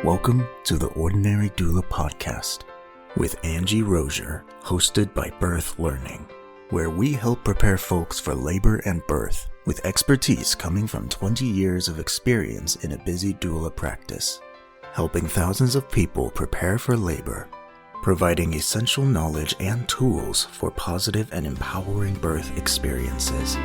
Welcome to the Ordinary Doula Podcast with Angie Rozier, hosted by Birth Learning, where we help prepare folks for labor and birth with expertise coming from 20 years of experience in a busy doula practice, helping thousands of people prepare for labor, providing essential knowledge and tools for positive and empowering birth experiences.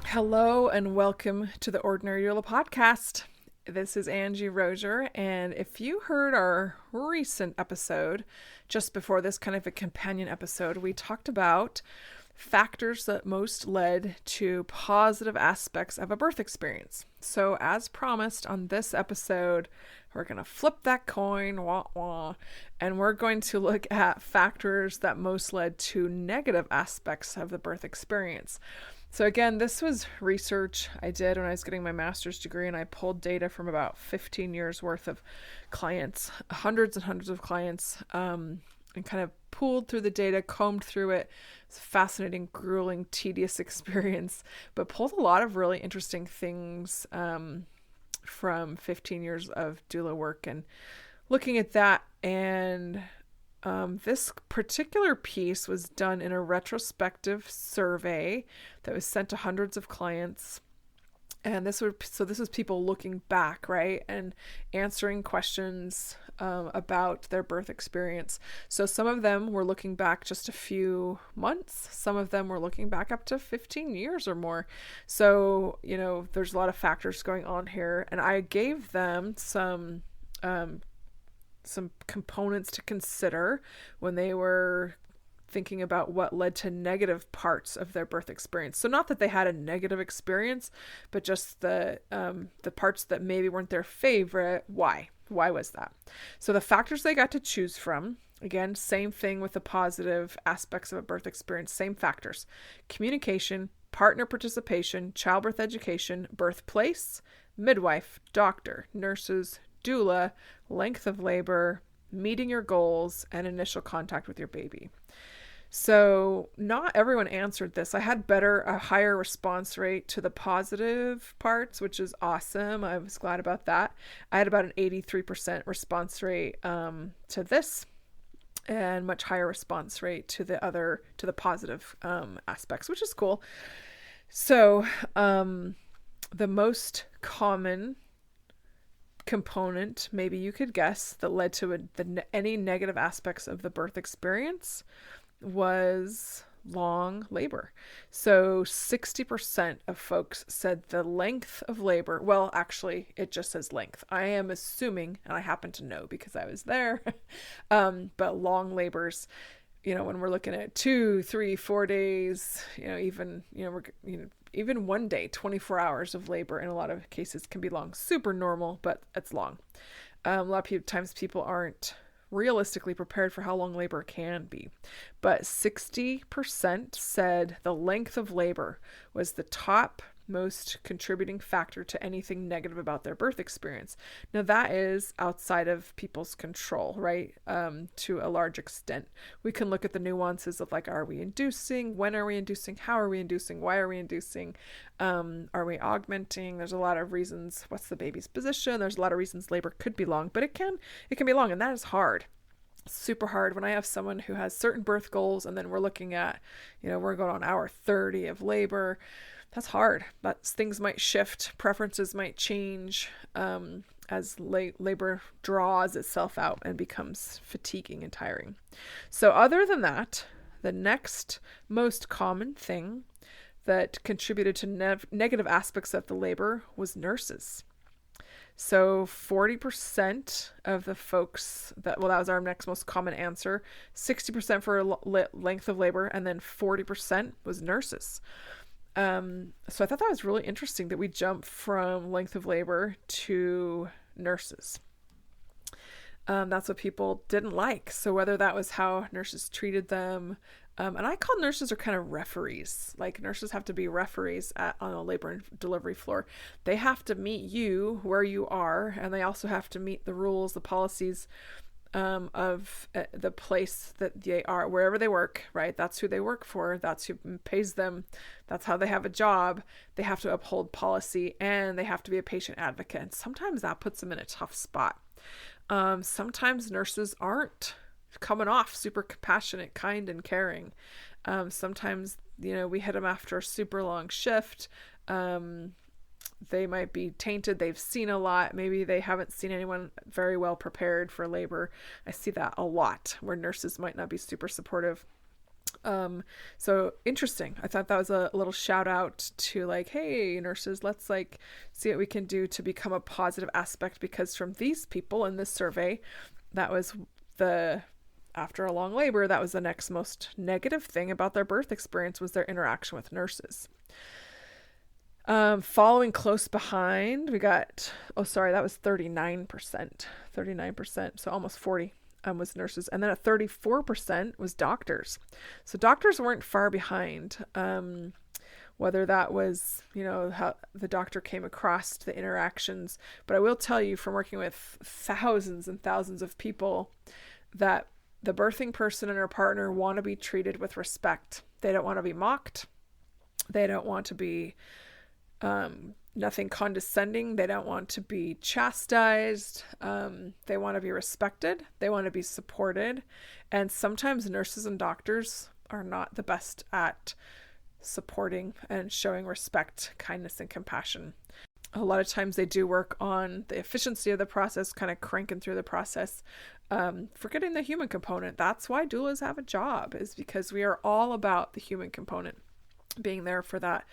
Hello and welcome to the Ordinary Doula Podcast. This is Angie Rozier, and if you heard our recent episode, just before this, kind of a companion episode, we talked about factors that most led to positive aspects of a birth experience. So as promised on this episode, we're going to flip that coin, and we're going to look at factors that most led to negative aspects of the birth experience. So again, this was research I did when I was getting my master's degree, and I pulled data from about 15 years worth of clients, hundreds and hundreds of clients, and kind of pulled through the data, combed through it. It's a fascinating, grueling, tedious experience, but pulled a lot of really interesting things from 15 years of doula work and looking at that. And this particular piece was done in a retrospective survey that was sent to hundreds of clients. And this was people looking back, right? And answering questions about their birth experience. So some of them were looking back just a few months. Some of them were looking back up to 15 years or more. So, there's a lot of factors going on here. And I gave them some components to consider when they were thinking about what led to negative parts of their birth experience. So not that they had a negative experience, but just the parts that maybe weren't their favorite. Why was that? So the factors they got to choose from, again, same thing with the positive aspects of a birth experience, same factors: communication, partner participation, childbirth education, birthplace, midwife, doctor, nurses, doula, length of labor, meeting your goals, and initial contact with your baby. So not everyone answered this. I had a higher response rate to the positive parts, which is awesome. I was glad about that. I had about an 83% response rate to this, and much higher response rate to the positive aspects, which is cool. So the most common component, maybe you could guess, that led to any negative aspects of the birth experience was long labor. So 60% of folks said the length of labor. Well, actually, it just says length. I am assuming, and I happen to know because I was there, but long labors, when we're looking at 2, 3, 4 days, even one day, 24 hours of labor in a lot of cases can be long. Super normal, but it's long. A lot of times people aren't realistically prepared for how long labor can be. But 60% said the length of labor was the top most contributing factor to anything negative about their birth experience. Now that is outside of people's control, right? To a large extent. We can look at the nuances of are we inducing? When are we inducing? How are we inducing? Why are we inducing? Are we augmenting? There's a lot of reasons. What's the baby's position? There's a lot of reasons labor could be long, but it can be long, and that is hard. Super hard when I have someone who has certain birth goals, and then we're looking at, we're going on hour 30 of labor. That's hard. Things might shift. Preferences might change as labor draws itself out and becomes fatiguing and tiring. So other than that, the next most common thing that contributed to negative aspects of the labor was nurses. So 40% of the folks that was our next most common answer, 60% for length of labor, and then 40% was nurses. So I thought that was really interesting that we jumped from length of labor to nurses. That's what people didn't like. So whether that was how nurses treated them, and I call nurses are kind of referees. Nurses have to be referees on a labor and delivery floor. They have to meet you where you are, and they also have to meet the rules, the policies, of the place that they are, wherever they work, right? That's who they work for. That's who pays them. That's how they have a job. They have to uphold policy, and they have to be a patient advocate. And sometimes that puts them in a tough spot. Sometimes nurses aren't coming off super compassionate, kind, and caring. Sometimes, we hit them after a super long shift. They might be tainted. They've seen a lot. Maybe they haven't seen anyone very well prepared for labor. I see that a lot where nurses might not be super supportive. So interesting. I thought that was a little shout out to like, hey, nurses, let's like see what we can do to become a positive aspect, because from these people in this survey, that was after a long labor, that was the next most negative thing about their birth experience was their interaction with nurses. Following close behind, we got, that was 39%, so almost 40 was nurses. And then at 34% was doctors. So doctors weren't far behind, whether that was, how the doctor came across the interactions. But I will tell you from working with thousands and thousands of people that the birthing person and her partner want to be treated with respect. They don't want to be mocked. They don't want to be nothing condescending. They don't want to be chastised. They want to be respected. They want to be supported. And sometimes nurses and doctors are not the best at supporting and showing respect, kindness, and compassion. A lot of times they do work on the efficiency of the process, kind of cranking through the process, forgetting the human component. That's why doulas have a job, is because we are all about the human component. Being there for that,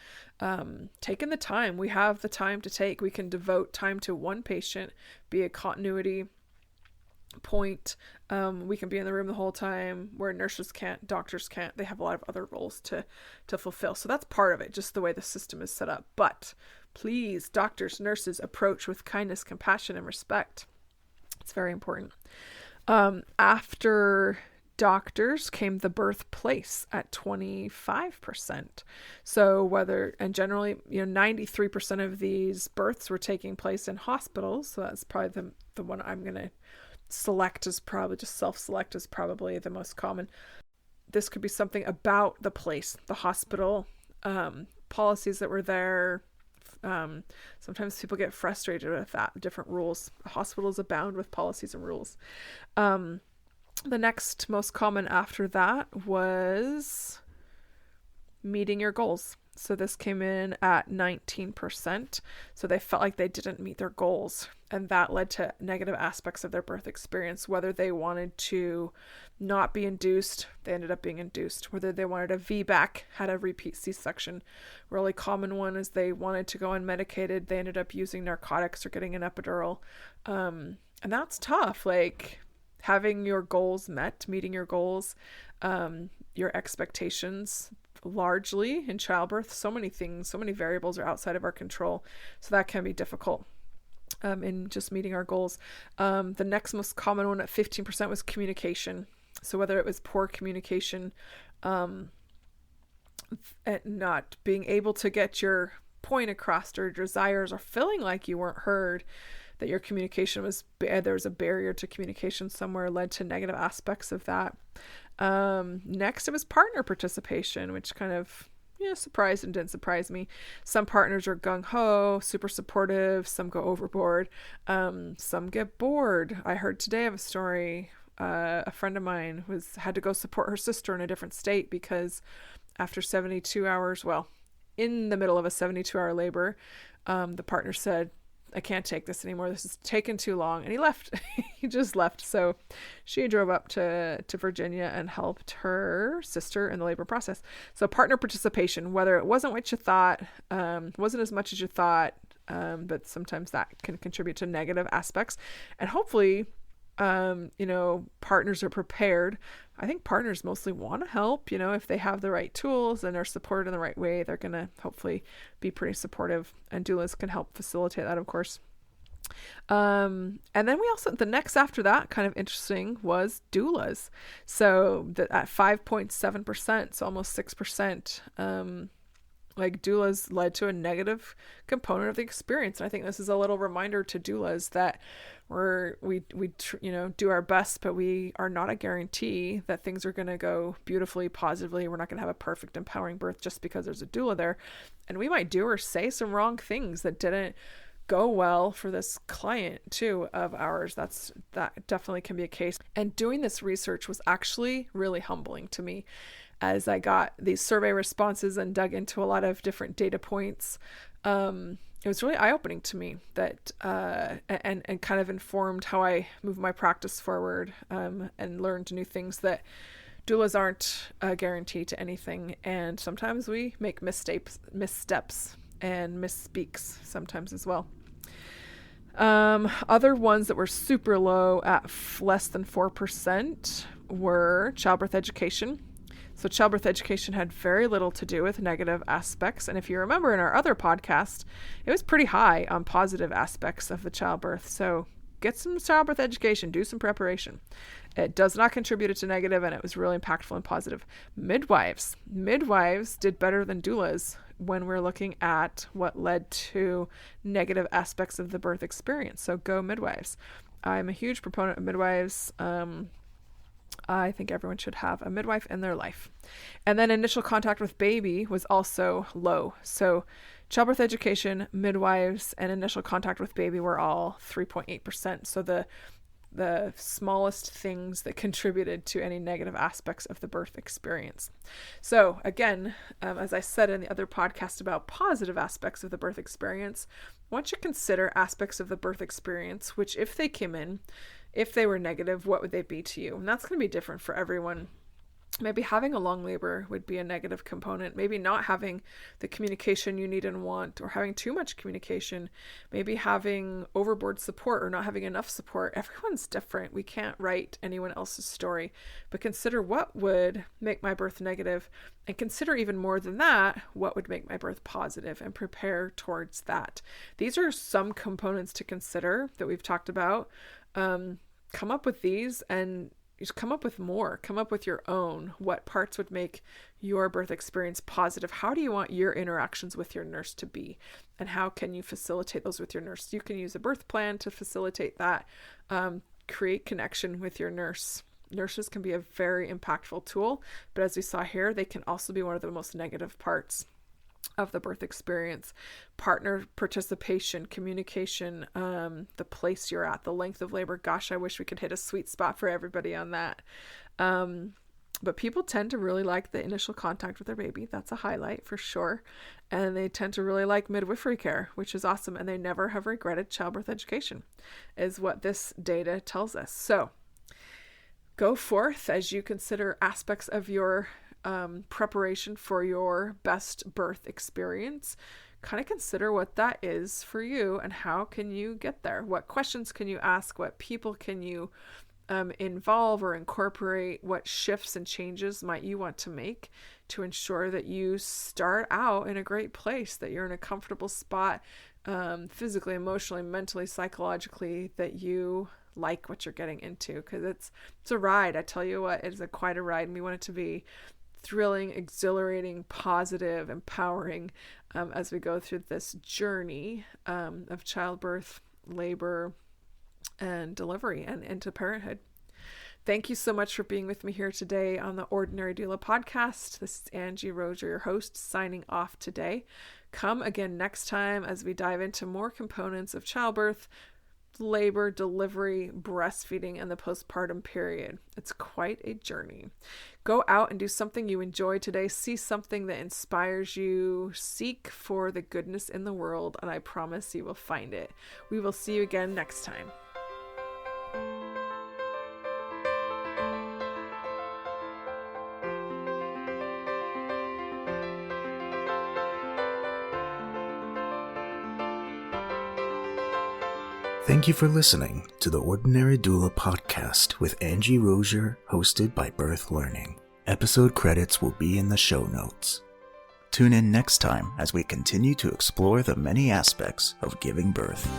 taking the time. We have the time to take. We can devote time to one patient, be a continuity point. We can be in the room the whole time, where nurses can't, doctors can't. They have a lot of other roles to fulfill. So that's part of it, just the way the system is set up. But please, doctors, nurses, approach with kindness, compassion, and respect. It's very important. After doctors came the birthplace at 25%. So generally, 93% of these births were taking place in hospitals. So that's probably the one I'm going to select as probably just self-select as probably the most common. This could be something about the place, the hospital, policies that were there. Sometimes people get frustrated with that, different rules. Hospitals abound with policies and rules. The next most common after that was meeting your goals. So this came in at 19%. So they felt like they didn't meet their goals. And that led to negative aspects of their birth experience. Whether they wanted to not be induced, they ended up being induced. Whether they wanted a VBAC, had a repeat C-section. Really common one is they wanted to go unmedicated. They ended up using narcotics or getting an epidural. And that's tough. Like, having your goals met, meeting your goals, your expectations, largely in childbirth, so many things, so many variables are outside of our control. So that can be difficult in just meeting our goals. The next most common one at 15% was communication. So whether it was poor communication, at not being able to get your point across, or desires, or feeling like you weren't heard, that your communication was there was a barrier to communication somewhere, led to negative aspects of that. Next, it was partner participation, which kind of surprised and didn't surprise me. Some partners are gung-ho, super supportive. Some go overboard. Some get bored. I heard today of a story. A friend of mine had to go support her sister in a different state because after 72 hours, in the middle of a 72-hour labor, the partner said, I can't take this anymore. This is taking too long. And he left. He just left. So she drove up to Virginia and helped her sister in the labor process. So partner participation, whether it wasn't what you thought, wasn't as much as you thought, but sometimes that can contribute to negative aspects. And hopefully, partners are prepared. I think partners mostly want to help, if they have the right tools and are supported in the right way, they're going to hopefully be pretty supportive, and doulas can help facilitate that, of course. And then we also, the next after that, kind of interesting, was doulas. So at 5.7%, so almost 6%, Like doulas led to a negative component of the experience. And I think this is a little reminder to doulas that we do our best, but we are not a guarantee that things are going to go beautifully, positively. We're not going to have a perfect, empowering birth just because there's a doula there. And we might do or say some wrong things that didn't go well for this client too of ours. That definitely can be a case. And doing this research was actually really humbling to me as I got these survey responses and dug into a lot of different data points. It was really eye-opening to me that and kind of informed how I move my practice forward, and learned new things, that doulas aren't a guarantee to anything, and sometimes we make missteps and misspeaks sometimes as well. Other ones that were super low at less than 4% were childbirth education. So childbirth education had very little to do with negative aspects. And if you remember in our other podcast, it was pretty high on positive aspects of the childbirth. So get some childbirth education, do some preparation. It does not contribute to negative, and it was really impactful and positive. Midwives did better than doulas when we're looking at what led to negative aspects of the birth experience. So go midwives. I'm a huge proponent of midwives. I think everyone should have a midwife in their life. And then initial contact with baby was also low. So childbirth education, midwives, and initial contact with baby were all 3.8%. So the smallest things that contributed to any negative aspects of the birth experience. So again, as I said in the other podcast about positive aspects of the birth experience, I want you to consider aspects of the birth experience, which if they came in, if they were negative, what would they be to you? And that's going to be different for everyone. Maybe having a long labor would be a negative component. Maybe not having the communication you need and want, or having too much communication. Maybe having overboard support or not having enough support. Everyone's different. We can't write anyone else's story. But consider what would make my birth negative, and consider even more than that, what would make my birth positive, and prepare towards that. These are some components to consider that we've talked about. Come up with these, and just come up with more. Come up with your own. What parts would make your birth experience positive? How do you want your interactions with your nurse to be? And how can you facilitate those with your nurse? You can use a birth plan to facilitate that. Create connection with your nurse. Nurses can be a very impactful tool, but as we saw here, they can also be one of the most negative parts of the birth experience. Partner participation, communication, the place you're at, the length of labor. Gosh, I wish we could hit a sweet spot for everybody on that. But people tend to really like the initial contact with their baby. That's a highlight for sure. And they tend to really like midwifery care, which is awesome. And they never have regretted childbirth education, is what this data tells us. So go forth as you consider aspects of your preparation for your best birth experience. Kind of consider what that is for you, and how can you get there? What questions can you ask? What people can you involve or incorporate? What shifts and changes might you want to make to ensure that you start out in a great place, that you're in a comfortable spot, physically, emotionally, mentally, psychologically, that you like what you're getting into? Because it's a ride. I tell you what, it's quite a ride, and we want it to be thrilling, exhilarating, positive, empowering as we go through this journey of childbirth, labor, and delivery, and into parenthood. Thank you so much for being with me here today on the Ordinary Doula Podcast. This is Angie Rozier, your host, signing off today. Come again next time as we dive into more components of childbirth, labor, delivery, breastfeeding, and the postpartum period. It's quite a journey. Go out and do something you enjoy today. See something that inspires you. Seek for the goodness in the world, and I promise you will find it. We will see you again next time. Thank you for listening to the Ordinary Doula Podcast with Angie Rozier, hosted by Birth Learning. Episode credits will be in the show notes. Tune in next time as we continue to explore the many aspects of giving birth.